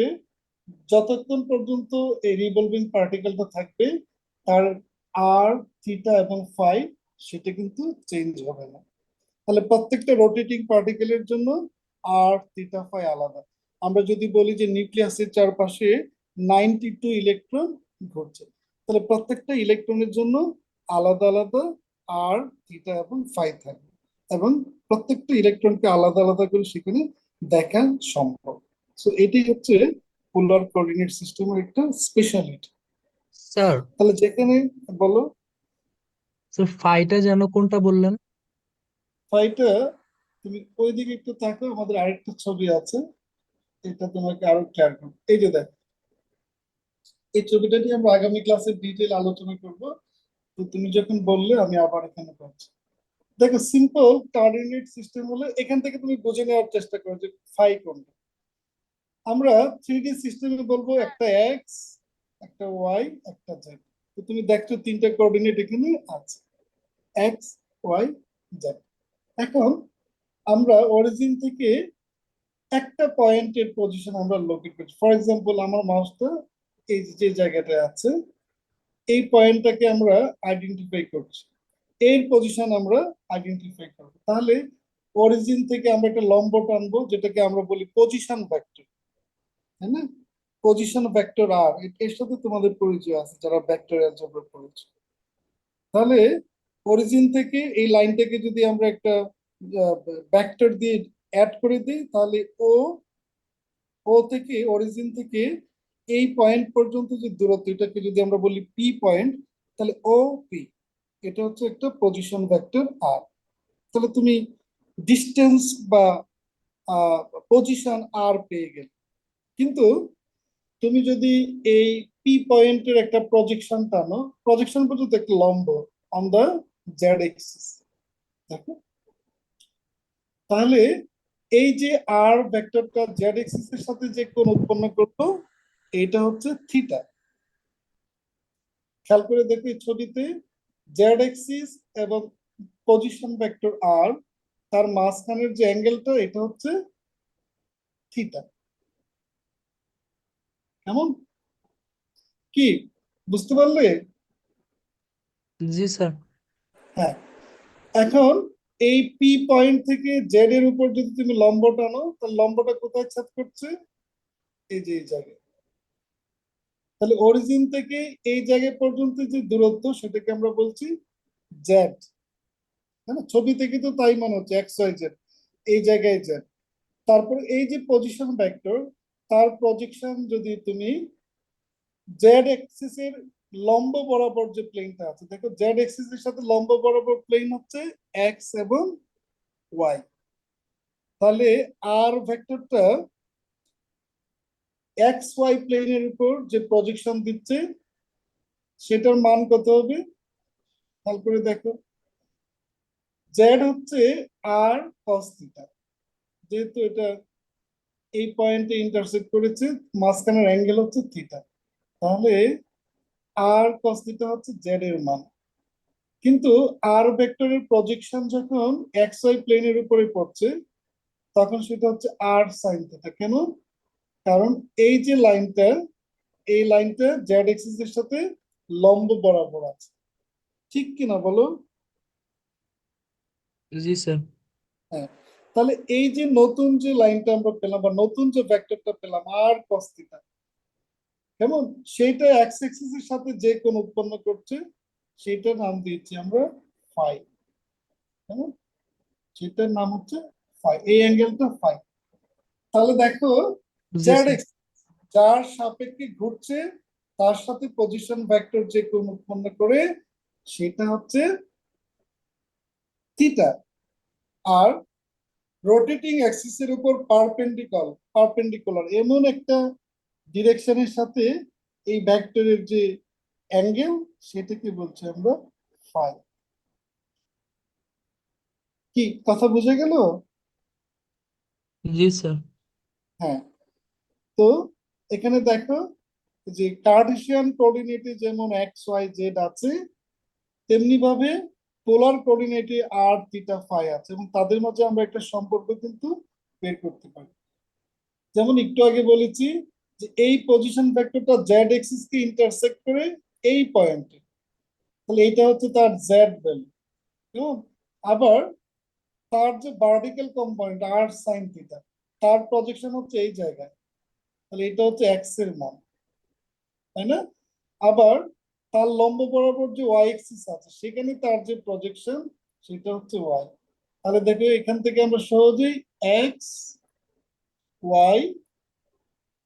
যতক্ষণ পর্যন্ত এই রিভলভিং পার্টিকেলটা থাকবে, তার আর থিটা এবং ফাই সেটা কিন্তু চেঞ্জ হবে না। তাহলে প্রত্যেকটা রোটেটিং পার্টিকেলের জন্য আর থিটা ফাই আলাদা। আমরা যদি বলি যে নিউক্লিয়াসের চারপাশে 92 ইলেকট্রন ঘুরছে, তাহলে প্রত্যেকটা ইলেকট্রনের জন্য আলাদা আলাদা আর থিটা এবং ফাই থাকবে, এবং প্রত্যেকটা ইলেকট্রনকে আলাদা আলাদা করে সেখানে দেখা সম্ভব। সো এটি হচ্ছে পোলার কোঅর্ডিনেট সিস্টেমের একটা স্পেশালিটি। স্যার, তাহলে যেখানে, বলো। স্যার ফাইটা যেন কোনটা বললেন? ফাইটা, তুমি ওইদিকে একটু তাকো, আমাদের আরেকটা ছবি আছে, এটা তোমাকে আরো খেয়াল করো। এই যে দেখো, এই ছবিটা নিয়ে আমরা আগামী ক্লাসে ডিটেল আলোচনা করব। তো তুমি যখন বললে আমি আবার এখানে পাচ্ছি। দেখো, সিম্পল কোঅর্ডিনেট সিস্টেম হলে এখান থেকে তুমি বুঝে নেওয়ার চেষ্টা করো যে ফাই কোনটা। আমরা 3D সিস্টেমে বলবো একটা এক্স, একটা ওয়াই, একটা জেড। তো তুমি দেখছো তিনটা কোঅর্ডিনেট এখানে আছে, এক্স, ওয়াই, জেড। এখন আমরা অরিজিন থেকে একটা পয়েন্টের পজিশন আমরা লোকেট করছি। ফর এক্সাম্পল, আমার মাউসটা এই যে জায়গাটায় আছে, এই পয়েন্টটাকে আমরা আইডেন্টিফাই করছি, এর পজিশন আমরা আইডেন্টিফাই করবো। তাহলে অরিজিন থেকে আমরা একটা লম্ব টানবো, যেটাকে আমরা বলি পজিশন ভেক্টর, তাই না? পজিশন ভেক্টর আর, এর সাথে তোমাদের পরিচয় আছে যারা ভেক্টর অ্যালজেব্রা পড়েছে। তাহলে অরিজিন থেকে এই লাইনটাকে যদি আমরা একটা ভেক্টর দিয়ে অ্যাড করে দিই, তাহলে ও ও থেকে, অরিজিন থেকে এই পয়েন্ট পর্যন্ত যে দূরত্ব, এটাকে যদি আমরা বলি পি পয়েন্ট, তাহলে ও পি এটা হচ্ছে একটা পজিশন ভেক্টর আর। তাহলে তুমি ডিস্টেন্স বা পজিশন আর পেয়ে গেলে। কিন্তু তুমি যদি এই পি পয়েন্টের একটা প্রজেকশন টানো, প্রজেকশন পর্যন্ত একটা লম্ব অন দা জেড এক্সিস, দেখো, তাহলে এই যে আর ভেক্টরটা জেড এক্সিস এর সাথে যে কোণ উৎপন্ন করলো, এটা হচ্ছে থিটা। খেয়াল করে দেখো এই ছবিতে জেড এক্সিস এবং পজিশন ভেক্টর আর, তার মাঝখানের যে অ্যাঙ্গেলটা এটা হচ্ছে থিটা। কেমন, কি বুঝতে পারলে? জি স্যার। হ্যাঁ, এখন এই পি পয়েন্ট থেকে জেড এর উপর যদি তুমি লম্ব টানো, তাহলে লম্বটা কোথায় ছেদ করছে? এই যে এই জায়গায়। তাহলে অরিজিন থেকে এই জায়গা পর্যন্ত যে দূরত্ব, সেটাকে আমরা বলছি জেড। হ্যাঁ, ছবি থেকে তো তাই মনে হচ্ছে এক্স ওয়াই জেড, এই জায়গায় জেড। তারপর এই যে পজিশন ভেক্টর, তার প্রজেকশন যদি তুমি জেড এক্সিস এর লম্ব বরাবর যে প্লেনটা আছে, দেখো জেড এক্সিস এর সাথে লম্ব বরাবর প্লেন হচ্ছে এক্স এবং ওয়াই। তাহলে আর ভেক্টরটা এক্স ওয়াই প্লেনের উপর যে প্রজেকশন দিচ্ছে, সেটার মান কত হবে? খেয়াল করে দেখো, জেড হচ্ছে আর কস থিটা, যেহেতু এটা এই পয়েন্টে ইন্টারসেক্ট করেছে, মাঝখানের অ্যাঙ্গেল হচ্ছে থিটা, তাহলে আর কস থিটা হচ্ছে জেড এর মান। কিন্তু আর ভেক্টরের প্রজেকশন যখন এক্স ওয়াই প্লেনের উপরে পড়ছে, তখন সেটা হচ্ছে আর সাইন থিটা। কেন? কারণ এই যে লাইনটা, এই লাইনটা জেড এক্সিস এর সাথে লম্ব বরাবর আছে, ঠিক কিনা বলো? জি স্যার। হ্যাঁ, তাহলে এই যে নতুন যে লাইনটা আমরা পেলাম বা নতুন যে ভেক্টরটা পেলাম আর কস থিটা, কেমন, সেইটা এক্স এক্সিস এর সাথে যে কোণ উৎপন্ন করছে, সেটার নাম দিয়েছি আমরা ফাই। কেমন, সেটার নাম হচ্ছে ফাই, এই অ্যাঙ্গেলটা ফাই। তাহলে দেখো, জি জেড স্যার। এক্স যার সাপেক্ষে ঘুরছে, তার সাথে পজিশন ভেক্টর যে কোণ উৎপন্ন করে, সেটা হচ্ছে থিটা। আর রোটেটিং অ্যাক্সিস এর উপর পারপেন্ডিকুলার এমন একটা ডিরেকশনের সাথে এই ভেক্টরের যে অ্যাঙ্গেল, সেটাকে বলছি আমরা ফাই। কি কথা বুঝে গেল? জি স্যার। হ্যাঁ, তো এখানে দেখো যে কার্টেসিয়ান কোঅর্ডিনেটে যেমন এক্স ওয়াই জেড আছে, তেমনি ভাবে পোলার কোঅর্ডিনেটে আর থিটা ফাই আছে, এবং তাদের মাঝে আমরা একটা সম্পর্ক কিন্তু বের করতে পারি। যেমন একটু আগে বলেছি যে এই পজিশন ভেক্টরটা জেড এক্সিস কে ইন্টারসেক্ট করে এই পয়েন্টে, তাহলে এটা হচ্ছে তার জেড ভ্যালু। আবার তার যে ভার্টিক্যাল কম্পোনেন্ট আর সাইন থিটা, তার প্রজেকশন হচ্ছে এই জায়গায়, তাহলে এটা হচ্ছে এক্স এর মান, তাই না? আবার তার লম্ব বরাবর যে ওয়াই এক্সিস আছে, সেখানে তার যে প্রজেকশন, সেটা হচ্ছে ওয়াই। তাহলে দেখো এখান থেকে আমরা সহজেই এক্স, ওয়াই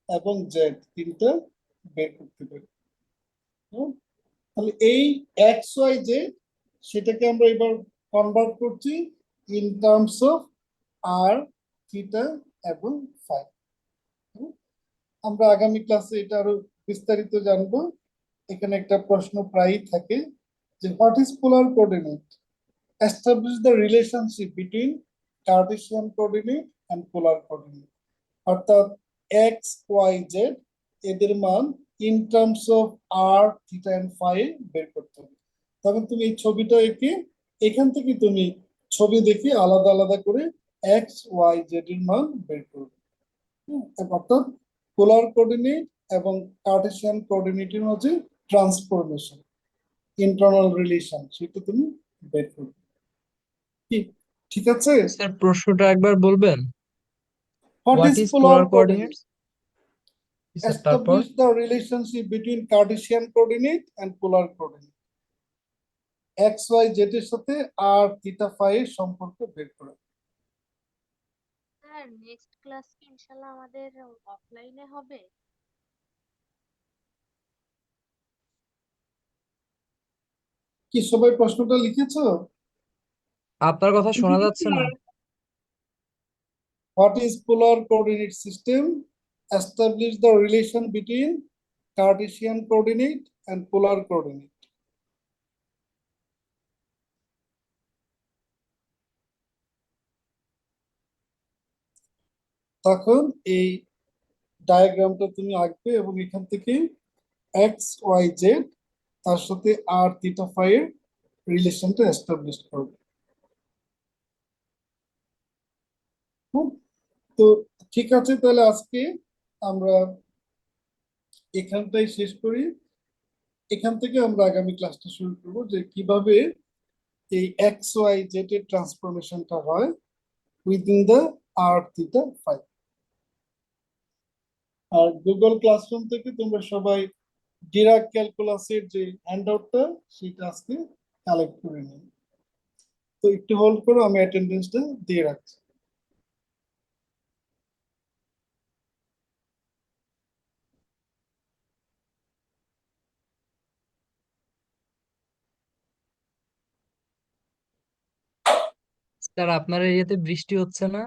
এবং জেড তিনটা বের করতে পারি। হুম? তাহলে এই এক্স ওয়াই জেড, সেটাকে আমরা এবার কনভার্ট করছি in terms of r, theta এবং ফাই। আমরা আগামী ক্লাসে এটা আরো বিস্তারিত জানবো। এখানে একটা প্রশ্ন প্রায়ই থাকে যে what is polar coordinate, establish the relationship between Cartesian coordinate and polar coordinate. অর্থাৎ এক্স ওয়াই জেড এদের মান in terms of r theta and phi বের করতে হবে। তখন তুমি এই ছবিটা এঁকে এখান থেকে তুমি ছবি দেখে আলাদা আলাদা করে এক্স ওয়াই জেড এর মান বের করবে। অর্থাৎ পোলার কোঅর্ডিনেট এবং কার্টেসিয়ান কোঅর্ডিনেটের মাঝে ট্রান্সফরমেশন, ইন্টারনাল রিলেশন, সেটা তুমি বের করবে। কি ঠিক আছে? স্যার প্রশ্নটা একবার বলবেন? What what is is polar polar coordinate? Coordinates? Sir তারপর? Establish the relationship between Cartesian coordinate and polar coordinate. X y z এর সাথে আর থিটা ফাই এর সম্পর্ক বের করা। স্যার নেক্সট ক্লাস কি ইনশাল্লাহ আমাদের অফলাইনে হবে? কি সবাই প্রশ্নটা লিখেছো? আপনার কথা শোনা যাচ্ছে না। What is polar coordinate system? Establish the relation between Cartesian coordinate and polar coordinate. তখন এই ডায়াগ্রামটা তুমি আঁকবে এবং এখান থেকে এক্স ওয়াই জেড তার সাথে আর থিটা ফাই এর রিলেশনটা এস্টাবলিশ করবে। হুম, তো ঠিক আছে, তাহলে আজকে আমরা এখানটাই শেষ করি। এখান থেকে আমরা আগামী ক্লাসটা শুরু করবো যে কিভাবে এই এক্স ওয়াই জেড এর ট্রান্সফরমেশনটা হয় within the r theta phi. আর গুগল ক্লাসরুম থেকে তোমরা সবাই ডিরাক ক্যালকুলাসের যে হ্যান্ডআউটটা সেটা আজকে কালেক্ট করে নিও। তো একটু হোল্ড করো, আমি অ্যাটেন্ডেন্সটা দিয়ে রাখছি। স্যার আপনার এরিয়াতে বৃষ্টি হচ্ছে না?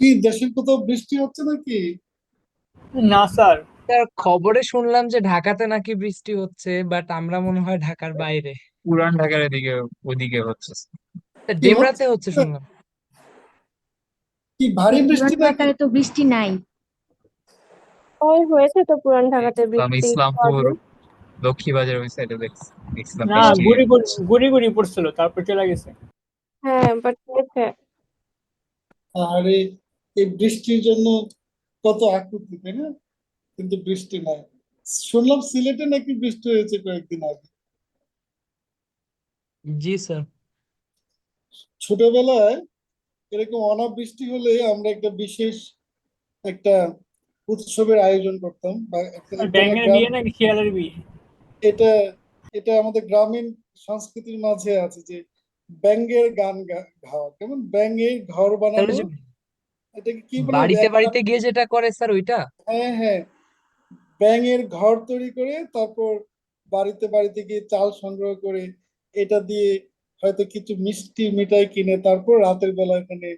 কি দেশের কোথাও বৃষ্টি হচ্ছে নাকি? না স্যার। স্যার খবরে শুনলাম যে ঢাকাতে নাকি বৃষ্টি হচ্ছে, বাট আমরা মনে হয় ঢাকার বাইরে। পুরান ঢাকার এদিকে ওদিকে হচ্ছে। স্যার, কি ডেমরাতে হচ্ছে? হচ্ছে শুনলাম। কি ভারী পুরান বৃষ্টি নাকি? ঢাকায় তো বৃষ্টি নাই। ওই হয়েছে তো পুরান ঢাকাতে বৃষ্টি ইসলামপুর কদিন। লক্ষ্মীবাজার ওই সাইডে দেখছিলাম না, বৃষ্টি। গুড়ি গুড়ি গুড়ি গুড়ি পড়ছিল, তারপর চলে গেছে। হ্যাঁ বাট হয়েছে। আরে এই বৃষ্টির জন্য কত আকুতি, তাই না? কিন্তু বৃষ্টি নাই। শুনলাম সিলেটে নাকি বৃষ্টি হয়েছে কয়েকদিন আগে। জি স্যার। ছোটবেলায় এরকম অনাবৃষ্টি হলে আমরা একটা বিশেষ একটা উৎসবের আয়োজন করতাম বা এক ধরনের ব্যাঙের গ্রাম। বিয়ে নাকি শিয়ালের বিয়ে? এটা এটা আমাদের গ্রামীণ সংস্কৃতির মাঝে আছে যে ব্যাঙের গান গাওয়া, কেমন ব্যাঙের ঘর স্যার ওই বানানো। যে এটাকে কি বলে বাড়িতে বাড়িতে গিয়ে যেটা করে স্যার ওইটা। হ্যাঁ হ্যাঁ, ব্যাঙের ঘর তৈরি করে তারপর বাড়িতে বাড়িতে গিয়ে চাল সংগ্রহ করে এটা দিয়ে হয়তো কিছু মিষ্টি মিঠাই কিনে তারপর রাতের বেলা এখানে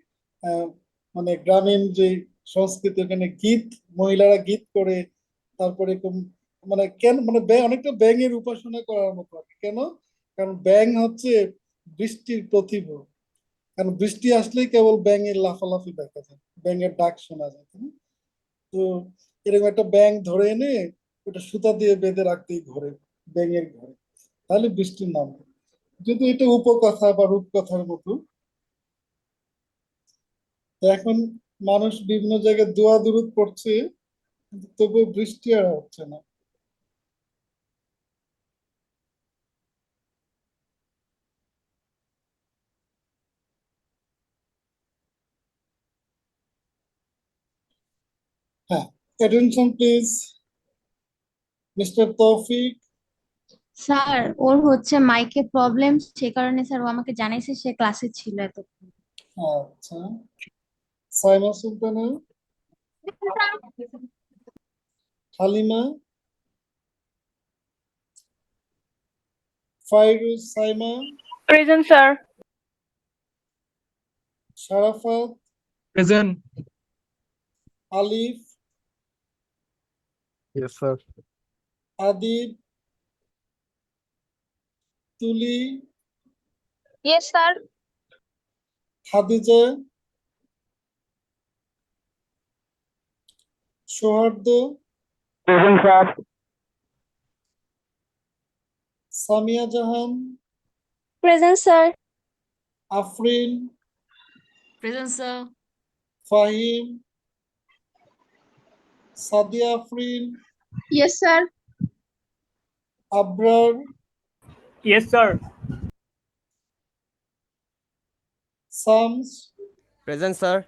আহ, মানে গ্রামীণ যে সংস্কৃতি ওখানে গীত, মহিলারা গীত করে তারপরে মানে কেন মানে অনেকটা ব্যাঙের উপাসনা করার মতো আর কি। কেন? কারণ ব্যাঙ হচ্ছে বৃষ্টির প্রতিভ। কারণ বৃষ্টি আসলেই কেবল ব্যাঙের লাফালাফি দেখা যায়, ব্যাঙের ডাক শোনা যায়, তাই না? তো এরকম একটা ব্যাঙ ধরে এনে ওটা সুতা দিয়ে বেঁধে রাখতেই ঘরে, ব্যাঙের ঘরে, তাহলে বৃষ্টির নাম। কিন্তু এটা উপকথা বা রূপকথার মতো। তো এখন মানুষ বিভিন্ন জায়গায় দোয়া দুরুদ পড়ছে, কিন্তু তবুও বৃষ্টি আর হচ্ছে না। হ্যাঁ, অ্যাটেনশন প্লিজ, মিস্টার তৌফিক। স্যার ওর হচ্ছে মাইকে প্রবলেম, সে কারণে স্যার ও আমাকে জানাইছে সে ক্লাসে ছিল এতক্ষণ। আচ্ছা, Saima Sultana, Halima, Fairuz, Saima, present sir. Sharafat, present. Alif, yes sir. Adib, Tuli, yes sir. Khadija, Souhardya, present sir. Samia Jahan, present sir. Afrin, present sir. Fahim, Sadia Afrin, yes sir. Abrar, yes sir. Shams, present sir.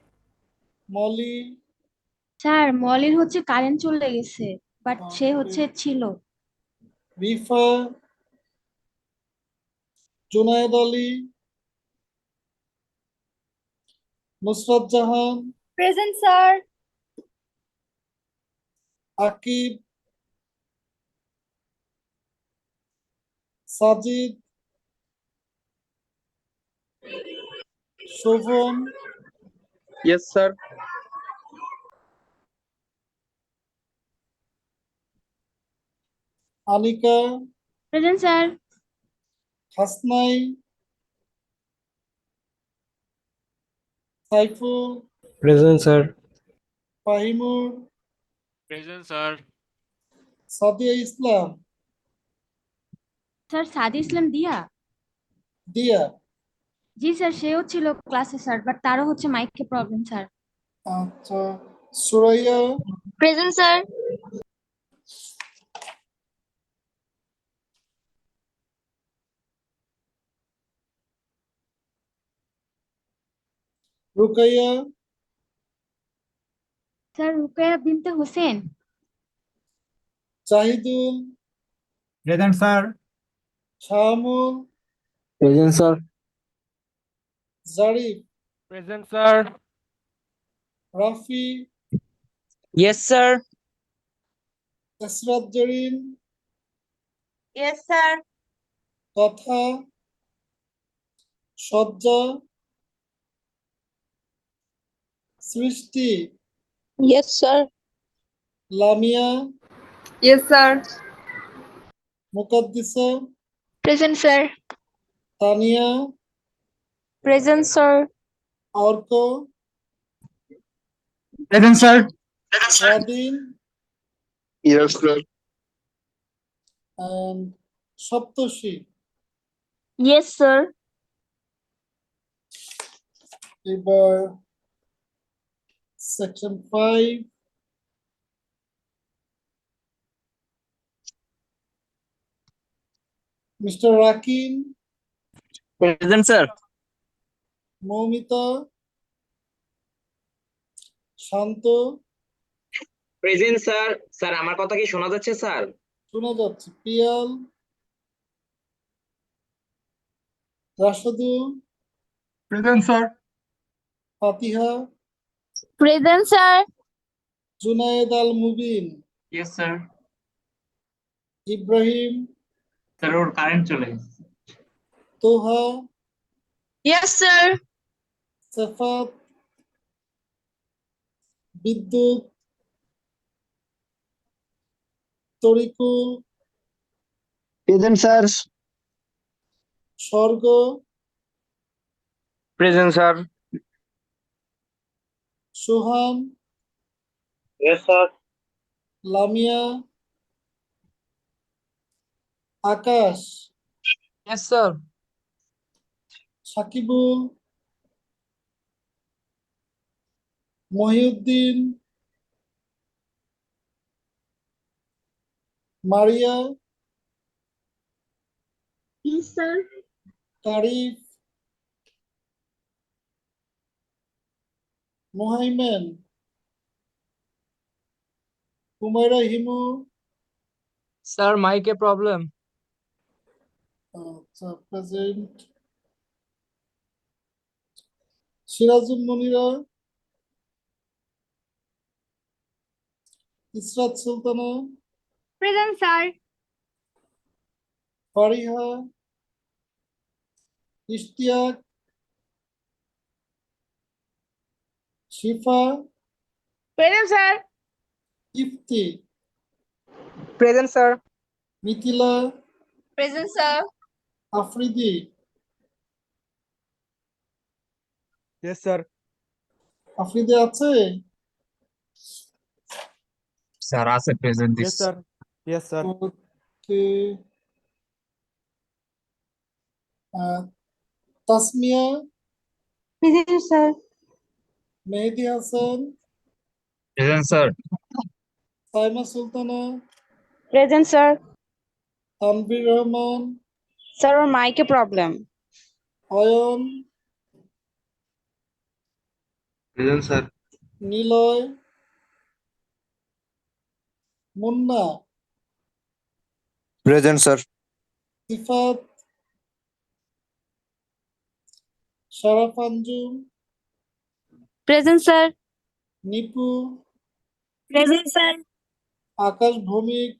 Moli, sir মলির হচ্ছে কারেন্ট চলে গেছে, বাট সে হচ্ছে ছিল। Rifa, Junayed Ali, Nusrat Jahan, present sir. Akib, Sajid, Shovon, Yes, sir. Anika, present sir. Hasnai, Saiful, present sir. Fahimur, present sir. Sadia Islam, sir Sadi Islam দিয়া। দিয়া। জি sir, সেও ছিল ক্লাসে স্যার, বাট তারও হচ্ছে মাইকে প্রবলেম স্যার। আচ্ছা, Suraiya, present sir. Rukaiya, sir Rukaya Binte Hossain. Zahidul, present sir. Shahamul, present sir. Zarif, present sir. Rafi, yes sir. Esrat Zarin, yes sir. Kotha, Sajja, Srishti, yes sir. Lamia, yes sir. Mukaddisa, present sir. Tania, present sir. Arko, present sir. Swadhin, Yes, sir. and Saptarshi. Yes sir. এবার section 5, mister Rakin, present sir. Moumita, Shanto, present sir. Sir আমার কথা কি শোনা যাচ্ছে sir? শোনা যাচ্ছে, Piyal, Rashedul, present sir. Fatiha, present sir. Junayed Al Mubin, yes sir. Ibrahim, sir ওর current চলে গেছে। Toha, yes sir. Sefat, Bidyut, Tarikul, Present, sir. Swarga, Present, sir. Sohan, yes sir. Lamia, Akash, yes sir. Sakibul, Mohiuddin, Maria, yes sir. Tarif, Mohaimen, Humaira Himu, sir মাইকে প্রবলেম। আচ্ছা present, Sirajul Monira, Israt Sultana, present sir. Fariha, Ishtiaq, Shifa, present sir. Ifti, present sir. Mithila, present sir. Afridi, yes sir. Afridi আছে? Sir আছে present yes sir. Yes sir. Okay, Tasmia, present sir. Mehedi Hasan, present sir. Saima Sultana, present sir. Tanvir Rahman, sir ওর মাইকে problem. Ayon, present sir. Niloy, Munna, present sir. Sifat, Sharaf Anjum, present sir. Nipu, present sir. Akash Bhowmik,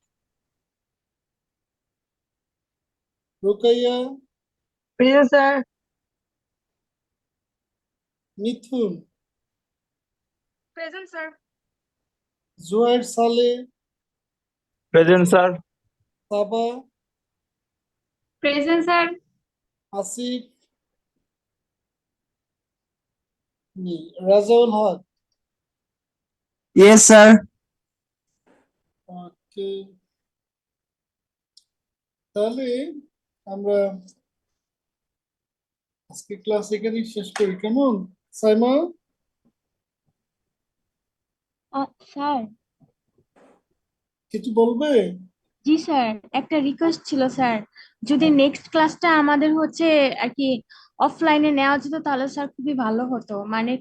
Rukaiya, present sir. Mithun, present sir. Juair Sale, present sir. Saba, present sir. Asif, Rajaul Haque. Yes sir. Okay, তাহলে আমরা আজকে class এখানেই শেষ করি, কেমন? Saima, sir, কিছু বলবে? জি স্যার, একটা রিকোয়েস্ট ছিল স্যার, যদি নেক্সট ক্লাসটা আমাদের হচ্ছে আর কি অফলাইনে নেওয়া যেত তাহলে স্যার খুবই ভালো হতো, মানে